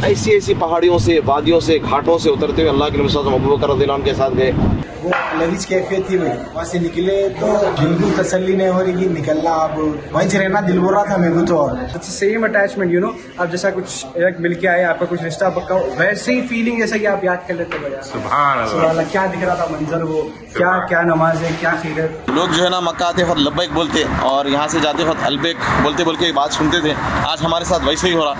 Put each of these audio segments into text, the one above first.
ऐसी ऐसी पहाड़ियों से, वादियों से, घाटों से उतरते हुए अल्लाह के नबी सल्लल्लाहु अलैहि वसल्लम अबू बकर रज़ियल्लाहु अन्हु के साथ गए। वो अलग कैफियत थी भाई। वहाँ से निकले तो बिल्कुल तसल्ली नहीं हो रही कि निकलना, अब वहीं से रहना दिल बोल रहा था मेरे को। तो it's same attachment, you know, आप जैसा कुछ एक मिल के आए, आपका कुछ रिश्ता पक्का, वैसे ही फीलिंग जैसा कि आप याद कर लेते हो। सुभान अल्लाह, क्या दिख रहा था मंजर, वो क्या क्या नमाज है, क्या खैर। लोग जो है ना मक्का आते वक्त लब्बैक बोलते और यहाँ से जाते वक्त अलबैक बोलते बोल के बात सुनते थे। आज हमारे साथ वैसे ही हो रहा।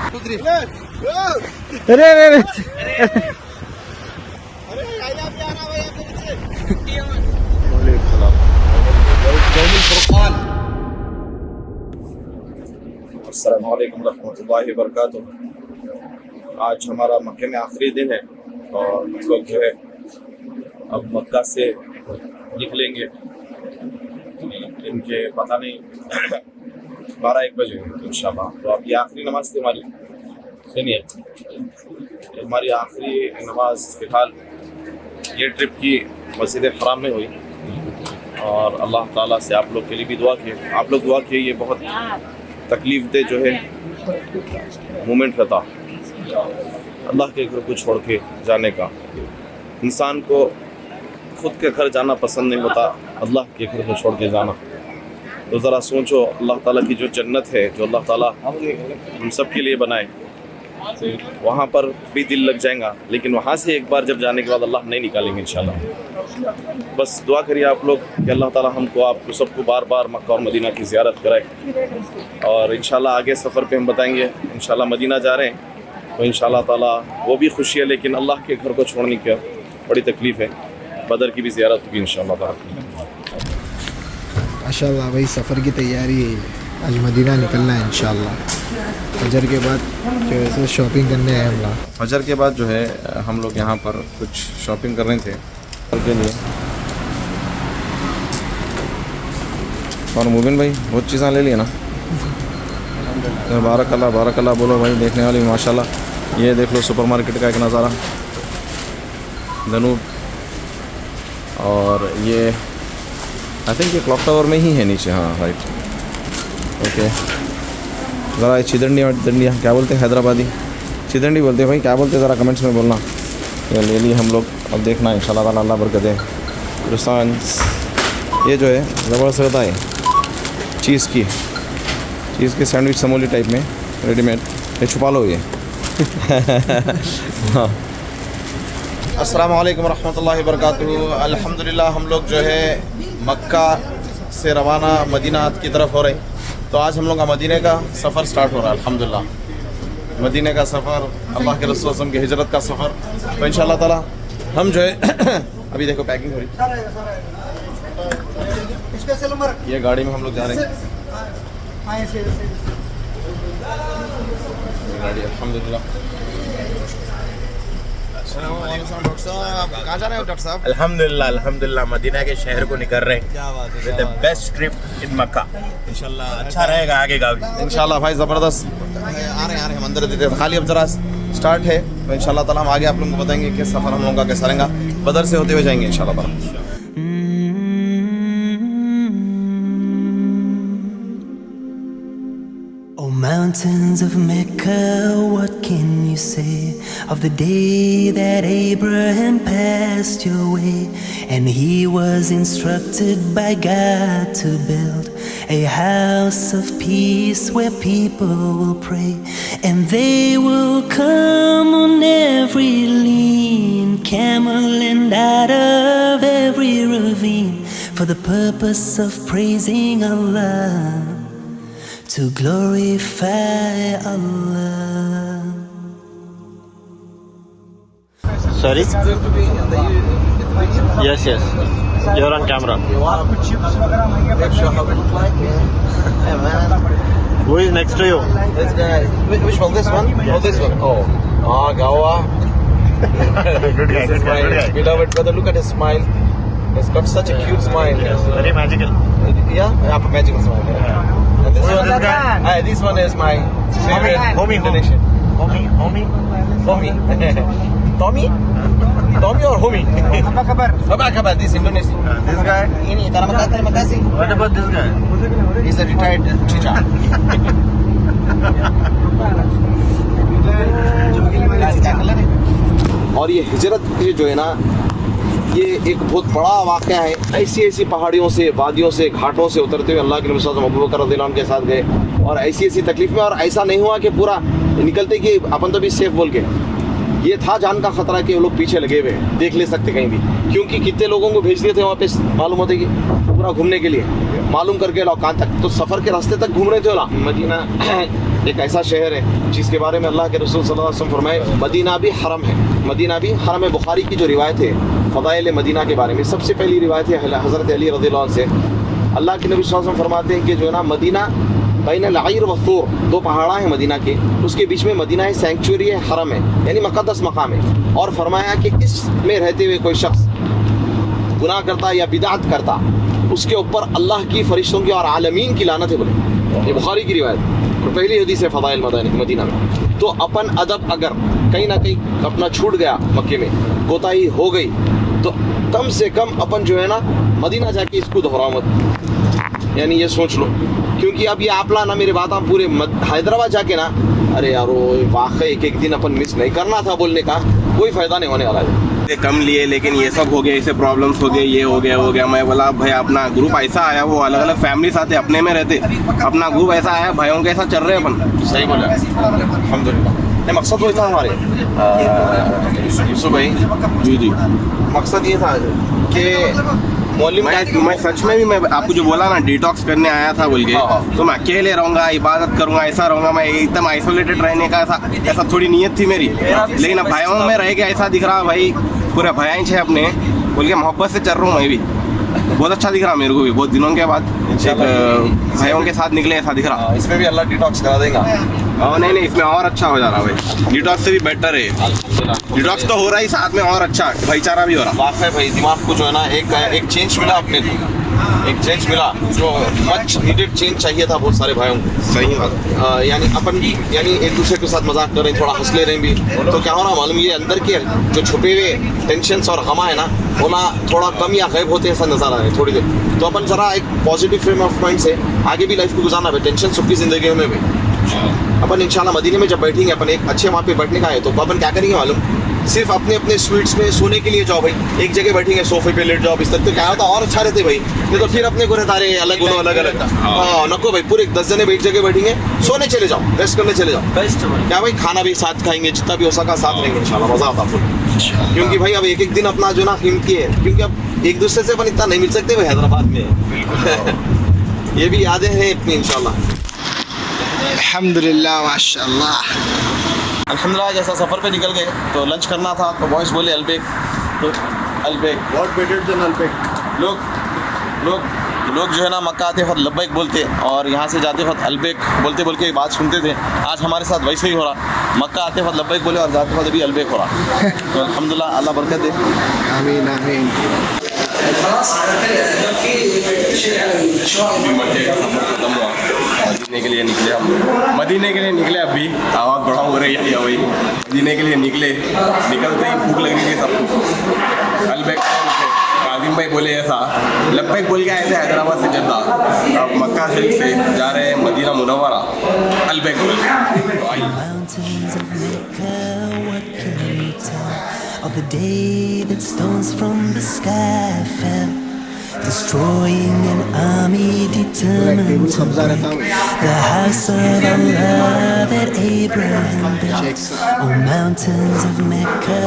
अस्सलामु अलैकुम रहमतुल्लाहि व बरकातुहू। आज हमारा मक्के में आखिरी दिन है और हम लोग जो है अब मक्का से निकलेंगे। इनके पता नहीं 12-1 बजे इंशाल्लाह। तो अब ये आखिरी नमाज थी हमारी। सुनिए, हमारी आखिरी नमाज फ़िलहाल ये ट्रिप की मस्जिद हराम में हुई और अल्लाह ताला से आप लोग के लिए भी दुआ किए। आप लोग दुआ किए। ये बहुत तकलीफ दे जो है मोमेंट रहता अल्लाह के घर को छोड़ के जाने का। इंसान को खुद के घर जाना पसंद नहीं होता, अल्लाह के घर को छोड़ के जाना। तो ज़रा सोचो, अल्लाह ताला की जो जन्नत है, जो अल्लाह ताला हम सब के लिए बनाए, वहाँ पर भी दिल लग जाएगा, लेकिन वहाँ से एक बार जब जाने के बाद अल्लाह नहीं निकालेंगे इंशाल्लाह। बस दुआ करिए आप लोग कि अल्लाह ताला हमको, आपको सबको बार बार मक्का और मदीना की ज़ियारत कराए। और इंशाल्लाह आगे सफ़र पे हम बताएंगे। इंशाल्लाह मदीना जा रहे हैं तो इंशाल्लाह ताला वो भी खुशी है, लेकिन अल्लाह के घर को छोड़ने की बड़ी तकलीफ़ है। बदर की भी ज़ियारत होगी इंशाल्लाह ताला। माशाल्लाह भाई, सफ़र की तैयारी है, आज मदीना निकलना है इंशाल्लाह। फजर के बाद जो है तो शॉपिंग करने आए हम लोग। फजर के बाद जो है हम लोग यहाँ पर कुछ शॉपिंग कर रहे थे उनके लिए। और मुबिन भाई बहुत चीज़ें ले लिए ना। बारकल्लाह बारकल्लाह बोलो भाई, देखने वाली माशाल्लाह। ये देख लो सुपरमार्केट का एक नज़ारा, धनूब। और ये आई थिंक ये क्लॉक टावर में ही है नीचे। हाँ राइट, ओके। ज़रा चिदंडी और दंडिया क्या बोलते हैं, हैदराबादी चिदंडी बोलते हैं भाई, क्या बोलते हैं ज़रा कमेंट्स में बोलना। ये ले ली हम लोग, अब देखना इंशाल्लाह ताला, अल्लाह बरकत दे। क्रोसांस ये जो है ज़बरदस्त रहता है, चीज़ की सैंडविच समोली टाइप में रेडीमेड। ये छुपा लो ये। हाँ, अस्सलाम वालेकुम रहमतुल्लाहि व बरकातुहू। अल्हम्दुलिल्लाह हम लोग जो है मक्का से रवाना मदीना की तरफ हो रहे हैं। तो आज हम लोग का मदीने का सफ़र स्टार्ट हो रहा है अल्हम्दुलिल्लाह। मदीने का सफ़र, अल्लाह के रसूल सल्लल्लाहु अलैहि वसल्लम की हिजरत का सफ़र। तो इंशाल्लाह ताला हम जो है अभी देखो पैकिंग हो रही, ये गाड़ी में हम लोग जा रहे हैं। गाड़ी अल्हम्दुलिल्लाह। डॉक्टर साहब कहाँ जा रहे हो डॉक्टर साहब? अल्हम्दुलिल्लाह अल्हम्दुलिल्लाह मदीना के शहर को निकल रहे हैं with the best trip in Mecca. इंशाल्लाह अच्छा रहेगा आगे का भी इंशाल्लाह भाई, ज़बरदस्त। आ रहे हैं हम अंदर देते खाली, अब ज़रा स्टार्ट है तो इंशाल्लाह ताला हम आगे आप लोगों को बताएंगे कि सफ़र हम लोगों का कैसा रहेगा। बदर से होते हुए जाएंगे इंशाल्लाह ताला। Mountains of Mecca, what can you say of the day that Abraham passed your way, and he was instructed by God to build a house of peace where people will pray, and they will come on every lean camel and out of every ravine for the purpose of praising Allah, to glorify Allah. Sorry? Yes, you're on camera. Who is next to you? This guy. Which one? This one? Oh, this one. Oh, Gawa. Good guy. Beloved brother, look at his smile. He's got such a cute smile. Very magical. Yeah, magical smile. Yeah. And this one is my favorite Indonesian. Homie. Tommy or homie? Apa kabar? This Indonesian. This guy. Ini terima kasih. What about this guy? He's a retired teacher. और ये हिजरत जो है ना, ये एक बहुत बड़ा वाक़या है। ऐसी ऐसी पहाड़ियों से, वादियों से, घाटों से उतरते हुए अल्लाह के नबी सल्लल्लाहु अलैहि वसल्लम अबू बकर रज़ियल्लाहु अन्हु के साथ गए और ऐसी ऐसी तकलीफ में, और ऐसा नहीं हुआ कि पूरा निकलते कि अपन तो भी सेफ बोल के, ये था जान का खतरा कि वो लोग पीछे लगे हुए देख ले सकते कहीं भी, क्योंकि कितने लोगों को भेज दिए थे वहाँ पे मालूम होते कि पूरा घूमने के लिए, मालूम करके लाओ कहाँ तक, तो सफ़र के रास्ते तक घूम रहे थे ना। मदीना एक ऐसा शहर है जिसके बारे में अल्लाह के रसूल सल्लल्लाहु अलैहि वसल्लम फरमाए मदीना भी हरम है, मदीना भी हरम है। बुखारी की जो रिवायत है फ़दाइल मदीना के बारे में, सबसे पहली रिवायत है हज़रत अली रज़ियल्लाहु अन्हु से। अल्लाह के नबी सल्लल्लाहु अलैहि वसल्लम फरमाते हैं कि जो है ना, मदीना बैन अल-अईर व तूर, दो पहाड़ा है मदीना के, उसके बीच में मदीना है, सैंक्चुरी है, हरम है, यानी मुक़द्दस मकाम है। और फरमाया कि इसमें रहते हुए कोई शख्स गुनाह करता या बिदअत करता, उसके ऊपर अल्लाह की, फरिश्तों की और आलमीन की लानत है बोले। ये बुखारी की रिवायत और पहली हदीस है फ़दाइल मदीना में। तो अपन अदब अगर कहीं ना कहीं अपना छूट गया, मक्के में कोताही हो गई, तो कम से कम अपन जो है ना, मदीना जाके इसको दोहराओ मत, यानी ये सोच लो, क्योंकि अब ये आपला ना मेरे बात, हम पूरे हैदराबाद जाके ना, अरे यार वो वाकई एक दिन अपन मिस नहीं करना था बोलने का, कोई फ़ायदा नहीं होने वाला है। कम लिए, लेकिन ये सब हो गया, ऐसे प्रॉब्लम्स हो गए, ये हो गया। मैं बोला भाई अपना ग्रुप ऐसा आया, वो अलग अलग फैमिली साथ अपने में रहते, अपना ग्रुप ऐसा आया, भाइयों के साथ चल रहे अपन। सही बोला, अल्हम्दुलिल्लाह। नहीं, मकसद वही था हमारे यूसुफ भाई जी, मकसद ये था कि मैं सच में भी, मैं आपको जो बोला ना डिटॉक्स करने आया था बोल के, तो मैं अकेले रहूंगा, इबादत करूंगा, ऐसा रहूंगा, मैं एकदम आइसोलेटेड रहने का ऐसा थोड़ी नीयत थी मेरी। लेकिन अब भाइयों में रह के ऐसा दिख रहा भाई, पूरे भाई छे अपने बोल के मोहब्बत से चल रहा हूँ मैं भी, बहुत अच्छा दिख रहा मेरे को भी, बहुत दिनों के बाद भाइयों के साथ निकले ऐसा दिख रहा। इसमें भी अल्लाह डिटॉक्स करा देगा। नहीं, इसमें और अच्छा हो जा रहा भाई, डिटॉक्स से भी बेटर है, डिटॉक्स तो हो रहा ही, साथ में और अच्छा भाईचारा भी हो रहा। वाकई भाई दिमाग को जो है ना, एक चेंज मिला अपने को, एक चेंज मिला जो मच नीडेड चेंज चाहिए था बहुत सारे भाइयों को। सही बात। यानी अपन एक दूसरे के साथ मजाक कर रहे हैं, थोड़ा हंस ले रहे हैं भी, तो क्या हो रहा मालूम, ये अंदर के जो छुपे हुए टेंशन और गमा है ना, वो ना थोड़ा कम या गायब होते हैं, ऐसा नजर आ रहा है थोड़ी देर। तो अपन जरा एक पॉजिटिव फ्रेम ऑफ माइंड से आगे भी लाइफ को गुजारना है, टेंशन सुख की जिंदगी में भी। अपन इंशाल्लाह मदीने में जब बैठेंगे, अपन एक अच्छे वहाँ पे बैठने का है, तो अपन क्या करेंगे मालूम, सिर्फ अपने अपने स्वीट्स में सोने के लिए जाओ भाई, एक जगह बैठेंगे, सोफे पे लेट जाओ, बिस्तर पे, क्या होता और अच्छा रहते भाई। ये तो फिर अपने को रहता रहे अलग बोलो, अलग अलग। हाँ नको भाई, पूरे 10 जने एक जगह बैठेंगे, सोने चले जाओ, रेस्ट करने चले जाओ, क्या भाई, खाना भी साथ खाएंगे, जितना भी हो सका साथ रहेंगे, इंशाल्लाह मजा आता फुल। क्योंकि भाई अब एक दिन अपना जो ना कीमती है, क्योंकि अब एक दूसरे से अपन इतना नहीं मिल सकते भाई हैदराबाद में। ये भी यादें हैं इतनी इंशाल्लाह। अल्हम्दुलिल्लाह माशाअल्लाह। अल्हम्दुलिल्लाह जैसा सफ़र पे निकल गए तो लंच करना था, तो बॉयज़ बोले अलबेक, तो Al Baik what better than Al Baik. लोग जो है ना मक्का आते वक्त लब्बैक बोलते और यहाँ से जाते वक्त अलबेक बोलते बोल के बात सुनते थे। आज हमारे साथ वैसे ही हो रहा, मक्का आते वक्त लब्बैक बोले और जाते वक्त भी अलबेक हो रहा। तो अल्हम्दुलिल्लाह, अल्लाह बरकत दे। आमीन आमीन। मदीने के लिए निकले हम, मदीने के लिए निकले, अभी आवाज़ बढ़ा हो रही है वही, मदीने के लिए निकले, निकलते ही भूख लगी थी सबको। अलबैक कादिम भाई बोले ऐसा, लब्बैक बोल के आए थे हैदराबाद से जद्दा, अब मक्का शरीफ से जा रहे हैं मदीना मुनव्वरा, अलबैक बोल Of the day that stones from the sky fell, destroying an army determined to break the house of Allah that Abraham built. Oh mountains of Mecca,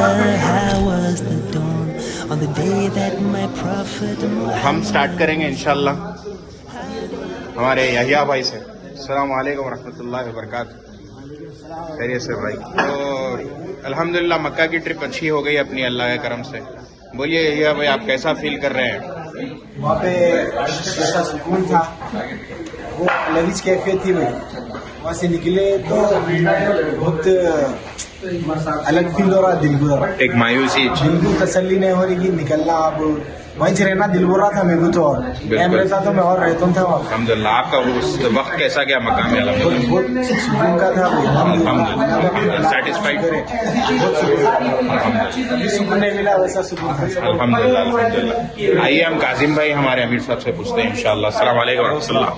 how was the dawn on the day that my prophet Muhammad. हम start करेंगे इंशाल्लाह हमारे यहिया भाई से। अस्सलाम वालेकुम रहमतुल्लाहि व बरकातहू। खैरियत से भाई? तो अल्हम्दुलिल्लाह मक्का की ट्रिप अच्छी हो गई अपनी अल्लाह के करम से। बोलिए यहिया भाई, आप कैसा फील कर रहे हैं? वहाँ पे जैसा सुकून था, वो अलग ही कैफियत थी भाई। वहाँ से निकले तो बहुत अलग फील हो रहा, दिल को एक मायूसी, दिल को तसल्ली नहीं हो रही कि निकलना अब वहीं से रहना दिल बोल रहा था मेरे को तो, और टाइम रहता तो मैं और रहता था वहाँ। अल्हम्दुलिल्लाह। आपका उस वक्त कैसा गया मक्का में? अल्हम्दुलिल्लाह बहुत सुकून का था अल्हम्दुलिल्लाह। सेटिस्फाइड? बहुत सुकून, अभी सुकून नहीं मिला वैसा सुकून था। अल्हम्दुलिल्लाह अल्हम्दुलिल्लाह। आइए हम काजिम भाई हमारे अमीर साहब से पूछते हैं इंशाल्लाह। अस्सलाम वालेकुम रहमतुल्लाह।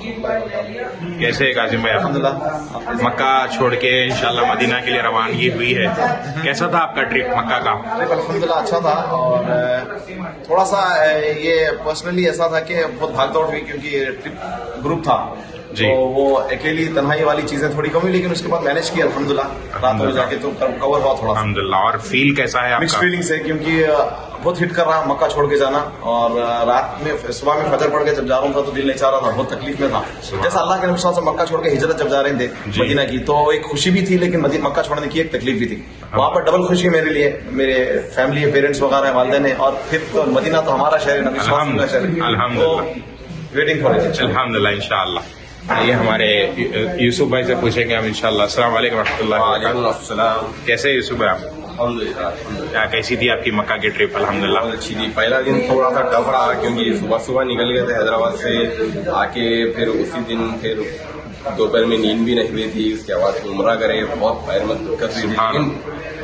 कैसे है काजिम भाई? अल्हम्दुलिल्लाह। मक्का छोड़ के इंशाल्लाह मदीना के लिए रवानगी हुई है, कैसा था आपका ट्रिप मक्का का? अल्हम्दुलिल्लाह अच्छा था, और थोड़ा सा ये पर्सनली ऐसा था कि बहुत भाग दौड़ हुई क्योंकि ट्रिप ग्रुप था जी। तो वो अकेली तन्हाई वाली चीजें थोड़ी कम हुई, लेकिन उसके बाद मैनेज किया अल्हम्दुलिल्लाह। रात में जाके तो कवर हुआ थोड़ा सा। अल्हम्दुलिल्लाह। और फील कैसा है मिक्स आपका? फीलिंग्स है क्योंकि बहुत हिट कर रहा मक्का छोड़ के जाना, और रात में सुबह में फजर पड़ के जब जा रहा था तो दिल नहीं चाह रहा था, बहुत तकलीफ में था। जैसा अल्लाह के नबी सल्लल्लाहु अलैहि वसल्लम मक्का छोड़ के हिजरत जब जा रहे थे मदीना की, तो एक खुशी भी थी, लेकिन मक्का छोड़ने की एक तकलीफ भी थी। वहाँ पर डबल खुशी मेरे लिए, मेरे फैमिली पेरेंट्स वगैरह वालिदैन है, और फिर तो मदीना तो हमारा शहर है, नबी सल्लल्लाहु अलैहि वसल्लम का शहर है। अल्हम्दुलिल्लाह। वेटिंग फॉर इट अल्हम्दुलिल्लाह इंशाअल्लाह। ये हमारे यूसुफ भाई से पूछेंगे हम इंशाअल्लाह। अस्सलाम वालेकुम रहमतुल्लाह। कैसे हैं यूसुफ भाई आप? क्या कैसी थी आपकी मक्का की ट्रिप? अल्हम्दुलिल्लाह अच्छी थी। पहला दिन थोड़ा सा टफ रहा क्योंकि सुबह सुबह निकल गए थे हैदराबाद से आके, फिर उसी दिन फिर दोपहर में नींद भी नहीं हुई थी। उसके बाद उम्रा करे, बहुत पैर में दिक्कत हुई थी, लेकिन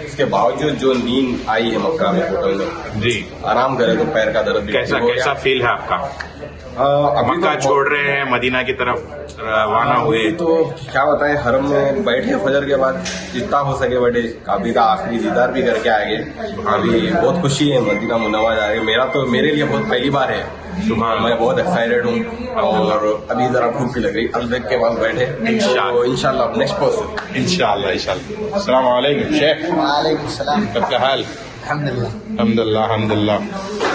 उसके बावजूद जो नींद आई है मक्का में होटल में जी, आराम करे तो पैर का दर्द भी कैसा फील है आपका? मक्का छोड़ रहे हैं मदीना की तरफ रवाना हुए, तो क्या बताएं, हरम में बैठे फजर के बाद जितना हो सके बैठे, काबी का आखिरी दीदार भी करके आए गए। अभी बहुत खुशी है मदीना मुनव्वर जा रहे, मेरे लिए बहुत पहली बार है। मैं बहुत एक्साइटेड हूँ, और अभी जरा भूख भी लग रही, अल्लाह के बाद बैठे इंशाल्लाह नेक्स्ट पर्सन इंशाल्लाह इंशाल्लाह। अस्सलाम वालेकुम शेख। वालेकुम सलाम। क्या हाल? अल्हम्दुलिल्लाह अल्हम्दुलिल्लाह।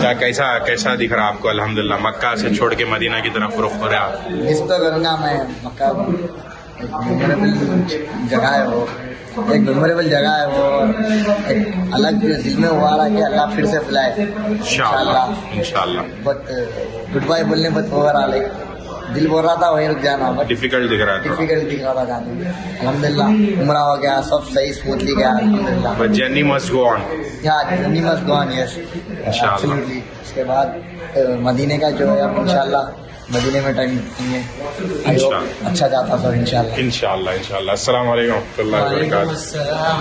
क्या कैसा दिख रहा आपको? अल्हम्दुलिल्लाह मक्का से छोड़ के मदीना की तरफ रुख हो रहा है। मिस तो करूँगा मैं मक्का, मेमोरेबल जगह है वो, एक मेमोरेबल जगह है वो, एक अलग दिल में हुआ रहा कि अल्लाह फिर से बुलाए इंशाल्लाह इंशाल्लाह। बट गुड बाय बोलने बट हो रहा, लाइक दिल बोल रहा था वहीं रुक जाना, बट डिफिकल्ट दिख रहा है, डिफिकल्ट दिख रहा था जाने। अल्हम्दुलिल्लाह उम्रा हो गया, सब सही स्मूथली गया अल्हम्दुलिल्लाह। But journey must go on. या journey must go on, yes absolutely. उसके बाद मदीने का जो है अब इंशाल्लाह मदीने में टाइम देंगे, आई होप अच्छा जाता सर इंशाल्लाह इंशाल्लाह इंशाल्लाह। अस्सलाम वालेकुम रहमतुल्लाहि व बरकातहू।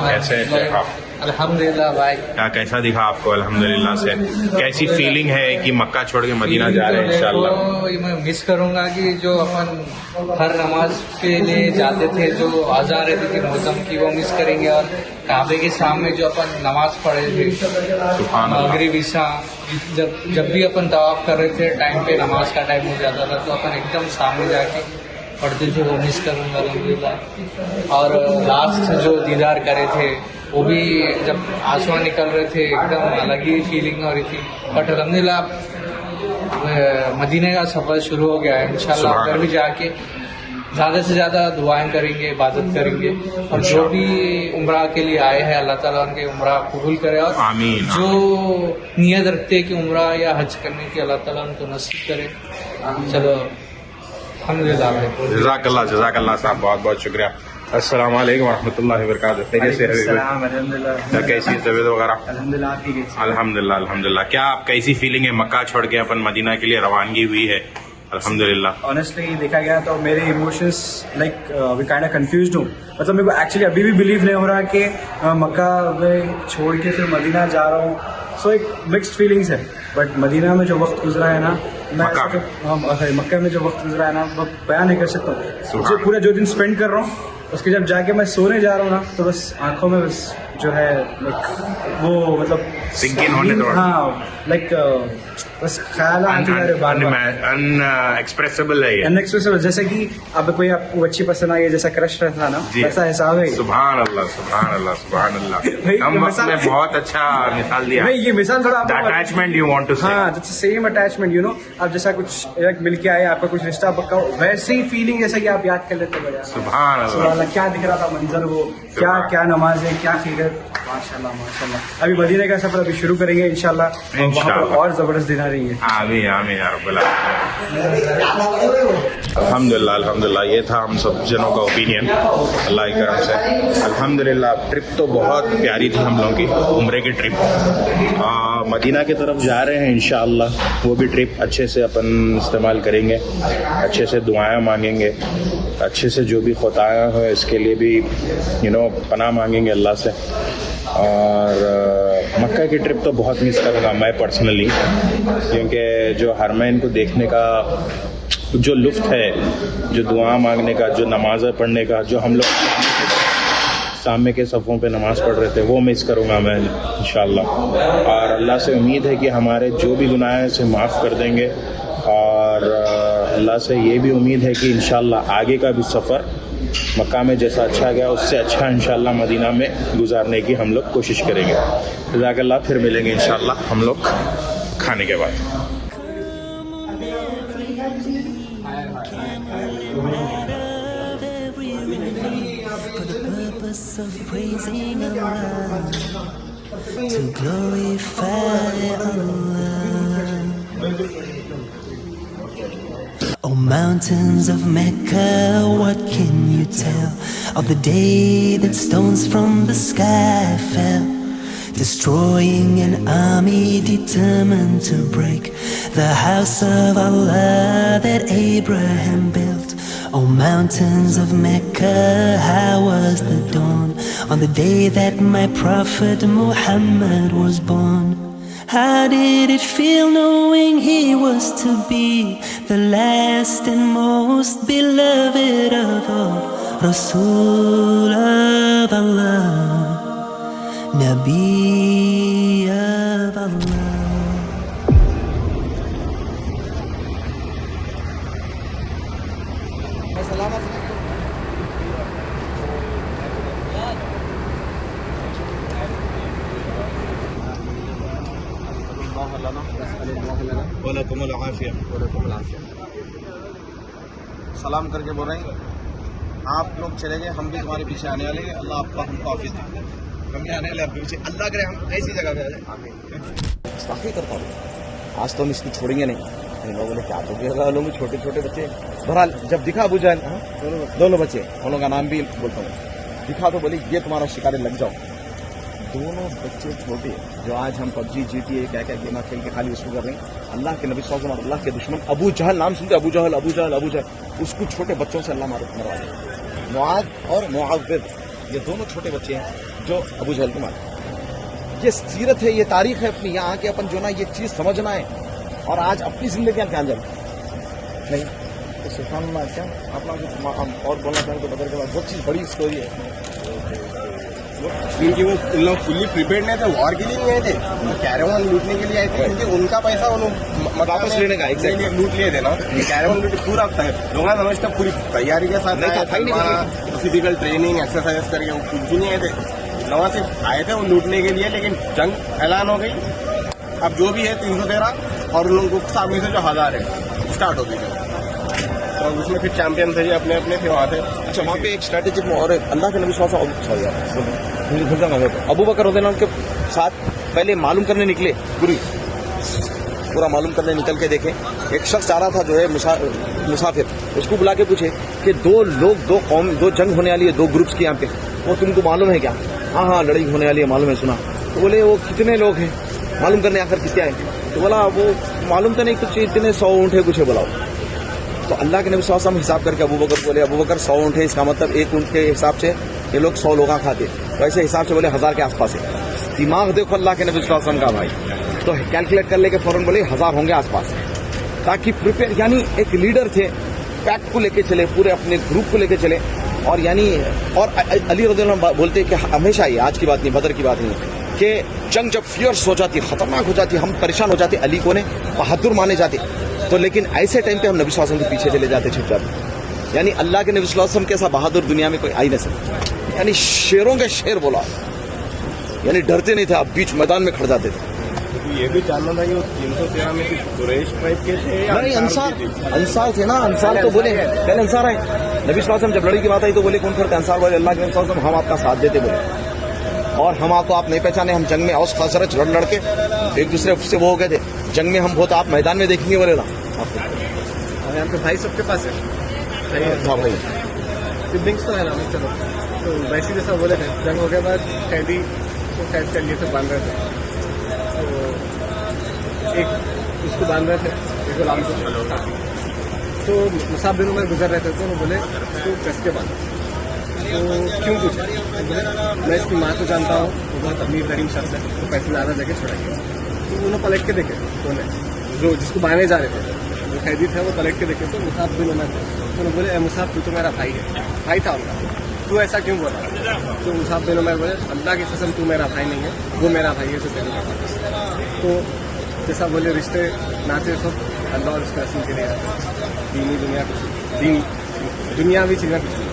कैसे हैं शेख आप? अल्हम्दुलिल्लाह भाई। क्या कैसा दिखा आपको? अल्हम्दुलिल्लाह से कैसी फीलिंग है कि मक्का छोड़ के मदीना जा रहे हैं इंशाल्लाह? तो मैं मिस करूंगा कि जो अपन हर नमाज के लिए जाते थे, जो आज़ान रहती थी मौसम की, वो मिस करेंगे। और काबे के सामने जो अपन नमाज पढ़े थे मगरिब ईशा, जब भी अपन तवाफ कर रहे थे टाइम पे नमाज का टाइम हो जाता था, तो अपन एकदम सामने जाके पढ़ते थे, वो मिस करूंगा अल्हम्दुलिल्लाह। और लास्ट जो दीदार करे थे वो भी जब आंसू निकल रहे थे, एकदम अलग ही फीलिंग हो रही थी। बट अल्हम्दुलिल्लाह मदीने का सफर शुरू हो गया है इंशाल्लाह। उधर भी जाके ज़्यादा से ज़्यादा दुआएं करेंगे, इबादत करेंगे, और जो भी उम्रा के लिए आए हैं अल्लाह ताला उनके उम्रा कबूल करे, और आमीन। जो नियत रखते हैं कि उम्रा या हज करने की अल्लाह ताला उनको नसीब करे। चलो अल्हम्दुलिल्लाह। जज़ाकल्लाह साहब, बहुत बहुत शुक्रिया। अस्सलाम वालेकुम रहमतुल्लाहि व बरकातहू। खैरियत से है? अल्हम्दुलिल्लाह। कैसी तबीयत वगैरह? अल्हम्दुलिल्लाह, आपकी कैसी? अल्हम्दुलिल्लाह अल्हम्दुलिल्लाह। क्या आप कैसी फीलिंग है? मक्का छोड़ के अपन मदीना के लिए रवानगी हुई है अल्हम्दुलिल्लाह। ऑनेस्टली देखा गया तो मेरे इमोशंस लाइक अभी काइंड ऑफ कंफ्यूज्ड हूँ। मतलब मेरे को एक्चुअली अभी भी बिलीव नहीं हो रहा कि मक्का में छोड़ के फिर मदीना जा रहा हूँ। सो एक मिक्स्ड फीलिंग्स है। बट मदीना में जो वक्त गुजरा है ना, मैं मक्का में जो वक्त गुजरा है ना, वो बयान नहीं कर सकता हूँ। जो पूरा जो दिन स्पेंड कर रहा हूँ, उसके जब जाके मैं सोने जा रहा हूँ ना, तो बस आंखों में बस जो है वो मतलब सिंक इन होने दो। हाँ, लाइक बस ख्याल आते जा रहे बार बार। अनएक्सप्रेसिबल है ये, अनएक्सप्रेसिबल। जैसे कि अब कोई आपको अच्छी पसंद आई है, जैसा क्रश रहता ना, वैसा हिसाब है। सुभान अल्लाह सुभान अल्लाह सुभान अल्लाह। हम आपने बहुत अच्छा मिसाल दिया। नहीं, ये मिसाल थोड़ा अटैचमेंट यू वांट टू से। हाँ, सेम अटैचमेंट, यू नो। आप जैसा कुछ एक मिल के आए, आपका कुछ रिश्ता पक्का हो, वैसे ही फीलिंग जैसा कि आप याद कर लेते हो। सुभान अल्लाह। क्या दिख रहा था मंजर, वो क्या नमाज है, क्या खिदमत, माशाल्लाह माशाल्लाह। अभी मदीना का सफर अभी शुरू करेंगे इंशाल्लाह, वहाँ पर और जबरदस्त दिन आ रही है। आमीन आमीन या रब्बल आलमीन। अल्हम्दुलिल्लाह ये था हम सब जनों का ओपिनियन अल्लाह की करम से। अल्हम्दुलिल्लाह ट्रिप तो बहुत प्यारी थी हम लोगों की, उम्रे की ट्रिप। मदीना की तरफ जा रहे हैं इंशाअल्लाह, वो भी ट्रिप अच्छे से अपन इस्तेमाल करेंगे, अच्छे से दुआएं मांगेंगे, अच्छे से जो भी खुताया हो इसके लिए भी पनाह मांगेंगे अल्लाह से। और मक्का की ट्रिप तो बहुत मिस करूँगा मैं पर्सनली, क्योंकि जो हरमैन को देखने का जो लुत्फ़ है, जो दुआ मांगने का, जो नमाज़ पढ़ने का, जो हम लोग सामने के सफ़ों पे नमाज़ पढ़ रहे थे, वो मिस करूँगा मैं इंशाअल्लाह। और अल्लाह से उम्मीद है कि हमारे जो भी गुनाह हैं उसे माफ़ कर देंगे, और अल्लाह से ये भी उम्मीद है कि इंशाअल्लाह आगे का भी सफ़र मक्का में जैसा अच्छा गया उससे अच्छा इंशाअल्लाह मदीना में गुजारने की हम लोग कोशिश करेंगे। जज़ाकल्लाह, फिर मिलेंगे इंशाअल्लाह हम लोग खाने के बाद। Of praising Allah, to glorify Allah. Oh mountains of Mecca, what can you tell of the day that stones from the sky fell, destroying an army determined to break the house of Allah that Abraham built. Oh mountains of Mecca, how was the dawn on the day that my prophet Muhammad was born? How did it feel knowing he was to be the last and most beloved of all, Rasul of Allah, Nabi of Allah? सलाम करके बोल रहे हैं, आप लोग चले गए, हम भी तुम्हारे पीछे आने वाले हैं। अल्लाह आपका हमको आफियत दे, हम भी आने वाले आपके पीछे। अल्लाह करे हम ऐसी जगह पे आ जाए। वाकई करता हूँ, आज तो हम इसको छोड़ेंगे नहीं। इन लोगों ने क्या तो किया, लोग छोटे छोटे बच्चे। बहरहाल जब दिखा अबू जहल, दोनों बच्चे, उन लोगों का नाम भी बोलता हूँ, दिखा तो बोले ये तुम्हारा शिकार लग जाओ। दोनों बच्चे छोटे, जो आज हम PUBG GTA क्या क्या गेम खेल के खाली उसको कर रहे हैं। अल्लाह के नबी सल्लल्लाहु अलैहि वसल्लम, अल्लाह के दुश्मन अबू जहल, नाम सुनते अबू जहल अबू जहल अबू जहल, उसको छोटे बच्चों से अल्लाह मरवा दे। मुआद और मुआविद, ये दोनों छोटे बच्चे हैं जो अबू जहल को मारे। ये सीरत है, ये तारीख है अपनी। यहाँ आके अपन जो ना ये चीज़ समझना है, और आज अपनी जिंदगी क्या जाए नहीं तो सुल्तान क्या अपना और बोलना चाहें तो बदल के बाद बहुत चीज़ बड़ी स्टोरी है। क्योंकि वो लोग फुल्ली प्रिपेयर्ड नहीं थे, वॉर के लिए नहीं आए थे, कैरेवन लूटने के लिए आए थे, क्योंकि उनका पैसा वापस लेने का लूट लिए थे ना। कैरेवन लूट पूरा लोग समझते पूरी तैयारी के साथ फिजिकल ट्रेनिंग एक्सरसाइज करके वो कुछ भी नहीं आए थे। नवा से आए थे वो लूटने के लिए, लेकिन जंग ऐलान हो गई। अब जो भी है 313 और उन लोगों के सामने से जो 1000 है स्टार्ट हो गई, तो उसमें फिर चैंपियन थे अपने अपने थे वहाँ थे। अच्छा, वहाँ पे एक स्ट्रैटेजिक में और अल्लाह के नबी सल्लल्लाहु अलैहि वसल्लम अबू बकर रज़ियल्लाहु अन्हु के साथ पहले मालूम करने निकले, पूरा मालूम करने निकल के देखे। एक शख्स आ रहा था जो है मुसाफिर, उसको बुला के पूछे कि दो जंग होने वाली है, 2 ग्रुप्स की यहाँ पे, वो तुमको मालूम है क्या? हाँ लड़ाई होने वाली है, मालूम है, सुना। तो बोले वो कितने लोग हैं मालूम करने, आखिर कितने आए? तो बोला वो मालूम तो नहीं, कुछ इतने 100 ऊँट है, कुछ है बुलाओ। तो अल्लाह के नबी सल्लल्लाहु अलैहि वसल्लम हिसाब करके अबू बकर बोले, अबू बकर 100 ऊँट है, इसका मतलब एक ऊँट के हिसाब से ये लोग 100 लोग खाते, तो ऐसे हिसाब से बोले 1000 के आसपास है। दिमाग देखो अल्लाह के नबी सल्लल्लाहु अलैहि वसल्लम का भाई, तो कैलकुलेट कर लेके फौरन बोले 1000 होंगे आसपास, ताकि प्रिपेयर, यानी एक लीडर थे, पैक को लेके चले, पूरे अपने ग्रुप को लेके चले। और यानी और अली रज़ियल्लाहु अन्हु बोलते कि हमेशा ही, आज की बात नहीं, बदर की बात नहीं, कि जंग जब फियर्स हो जाती, खतरनाक हो जाती, हम परेशान हो जाते, अली को ने बहादुर माने जाते, तो लेकिन ऐसे टाइम पे हम नबी सल्लल्लाहु अलैहि वसल्लम के पीछे चले जाते, छिप जाते। यानी अल्लाह के नबी सल्लल्लाहु अलैहि वसल्लम के ऐसा बहादुर दुनिया में कोई आई नहीं सकता। यानी शेरों के शेर बोला, यानी डरते नहीं थे, आप बीच मैदान में खड़ जाते थे। ये भी जानना था कि वो 313 में कुरैश टाइप के थे या नहीं, अंसार थे ना। अंसार तो बोले पहले अंसार आए, नबी सल्लल्लाहु अलैहि वसल्लम जब लड़ाई की बात आई तो बोले कौन करते? अंसार वाले। अल्लाह के नबी सल्लल्लाहु अलैहि वसल्लम हम आपका साथ देते बोले। और हम आपको आप नहीं पहचाने, हम जंग में औस खसरत लड़ के एक दूसरे से वो हो गए थे, जंग में हम हो तो आप मैदान में देखेंगे बोले ना आपको। यहाँ पे भाई सबके पास है। हाँ भाई, सिबलिंग्स तो है ना, चलो तो वैसे जैसा बोले थे, जंग हो गए बाद कैदी को कैद कर लिए थे, बांध रहे थे, तो एक उसको बांध रहे थे, एक गुलाम को, तो मुसाब बिन उमर गुजर रहे थे, तो वो बोले उसको कस के बांधो। तो क्यों पूछा? तो बोले मैं इसकी माँ को जानता हूँ, वो बहुत अमीर गरीब शख्स है, तो पैसे ज़्यादा जगह छुड़ाइए। तो उन्होंने पलट के देखे, उन्होंने जो जिसको बांधने जा रहे थे, जो कैदी थे, वो पलट के देखे, तो मुसाब बिन उमर थे। तो उन्होंने बोले मुसाब तू तो मेरा भाई है, भाई था उनका, तू ऐसा क्यों बोला? तो मुसाब बिन उमर बोले अल्लाह की कसम तू मेरा भाई नहीं है, वो मेरा भाई है, तो तेरे मेरा। तो जैसा बोले रिश्ते नाते सब अल्लाह और उसके रसूल के लिए दीनी दुनिया कुछ दुनिया भी चीज़ें कुछ नहीं।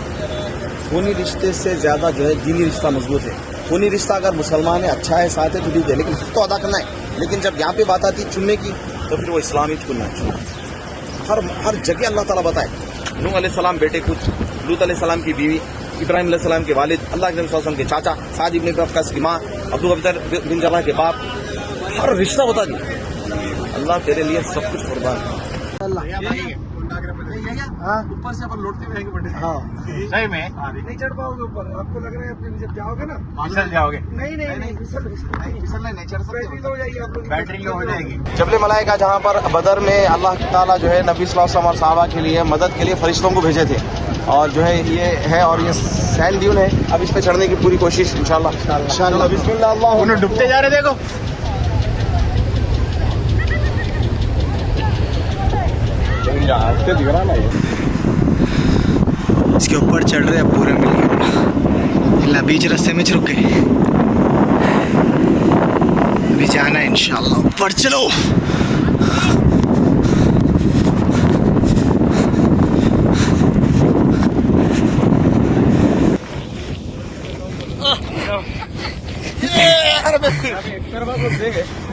खूनी रिश्ते से ज़्यादा जो है दीनी रिश्ता मजबूत है। खूनी रिश्ता अगर मुसलमान है, अच्छा है, साथ है तो ठीक है, लेकिन हक तो अदा करना है। लेकिन जब यहाँ पे बात आती है चुनने की, तो फिर वो इस्लाम ही चुनना है। हर जगह अल्लाह ताला बताए, नूह अलैहिस्सलाम बेटे कुछ, लूत अलैहिस्सलाम की बीवी, इब्राहिम अलैहिस्सलाम के वालिद, अल्लाह के नबी सल्लल्लाहु अलैहि वसल्लम के चाचा, साद इब्न अबी वक्कास की माँ, अब्दू बकर बिन जर्राह के बाप, हर रिश्ता बता दिया। अल्लाह तेरे लिए सब कुछ कुर्बान है। ऊपर से अपन लौटते हुए आएंगे बड़े। हाँ सही में नहीं चढ़ पाओगे ऊपर, आपको लग रहा है अपने जब जाओगे ना फिसल जाओगे। नहीं फिसलना नहीं चढ़ सकते, बैटरी लो हो जाएगी आप लोग, बैटरी लो हो जाएगी। जबल मलाइका जहाँ पर बदर में अल्लाह ताला जो है नबी सल्लल्लाहु अलैहि वसल्लम और सहाबा के लिए मदद के लिए फरिश्तों को भेजे थे, और जो है ये है, और ये सैंड ड्यून है। अब इस पे चढ़ने की पूरी कोशिश इंशाल्लाह। बिस्मिल्लाह। उन्हें डूबते जा रहे, देखो दिख रहा ना, इसके ऊपर चढ़ रहे हैं पूरे मिलके, बीच रास्ते में रुके, अभी जाना है इंशाल्लाह ऊपर। चलो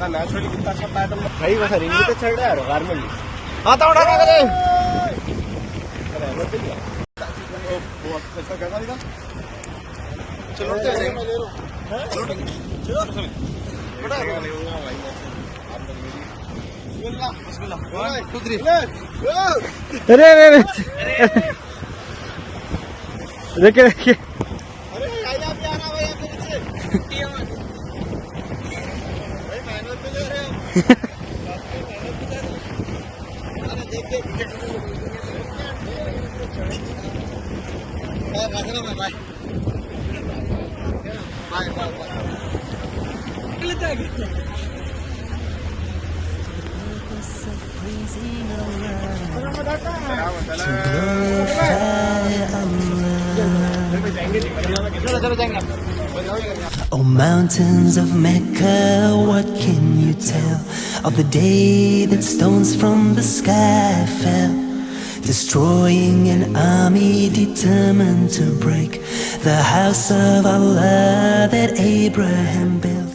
नेचुरली कितना अच्छा पैटर्न भाई, वैसा रिंग पे चढ़ रहा है गारमेंट। आता उठाना करे अरे देखिए Oh, mountains of Mecca, what can you tell of the day that stones from the sky fell, destroying an army determined to break the house of Allah that Abraham built?